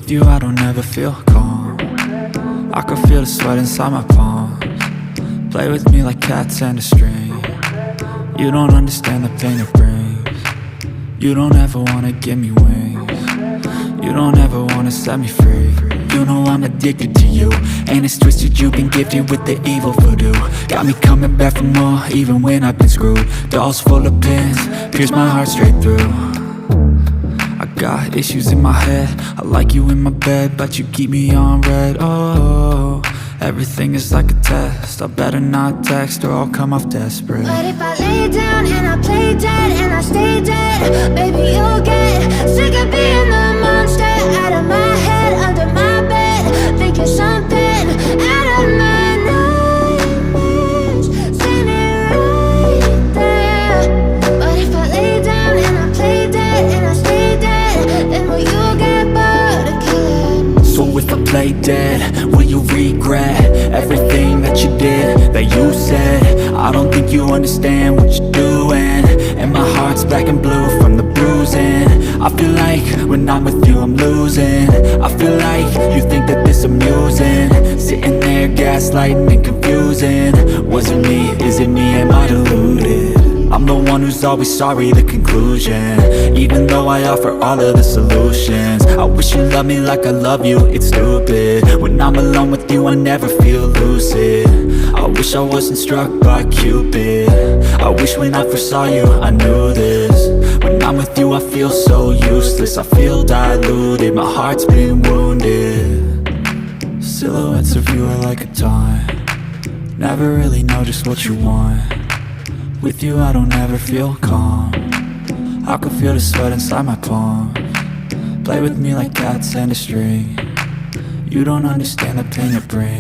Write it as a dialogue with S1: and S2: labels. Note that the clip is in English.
S1: With you I don't ever feel calm. I can feel the sweat inside my palms. Play with me like cats and a string. You don't understand the pain it brings. You don't ever wanna give me wings. You don't ever wanna set me free. You know I'm addicted to you, and it's twisted, you've been gifted with the evil voodoo. Got me coming back for more, even when I've been screwed. Dolls full of pins, pierce my heart straight through. I got issues in my head, I like you in my bed, but you keep me on red. Oh, everything is like a test, I better not text or I'll come off desperate.
S2: But if I lay down and I play dead and I stay dead, baby you'll get sick of being the monster out of my head, under my bed, thinking something out of my nightmares, standing right there. But if I lay down and I play dead and I stay dead, then will you get bored of killing me?
S1: So if I play dead, will you regret everything that you did, that you said? I don't think you understand what you're doing, and my heart's black and blue from the bruising. I feel like when I'm with you I'm losing. I feel like you think that this amusing, sitting there gaslighting and confusing. Was it me? Is it me? Am I deluded? I'm the one who's always sorry, the conclusion, even though I offer all of the solutions. I wish you loved me like I love you, it's stupid. When I'm alone with you I never feel lucid. I wish I wasn't struck by Cupid. I wish when I first saw you I knew this. When I'm with you I feel so useless, I feel diluted, my heart's been wounded. Silhouettes of you are like a taunt, never really know just what you want. With you I don't ever feel calm, I can feel the sweat inside my palms. Play with me like cats and a string. You don't understand the pain it brings.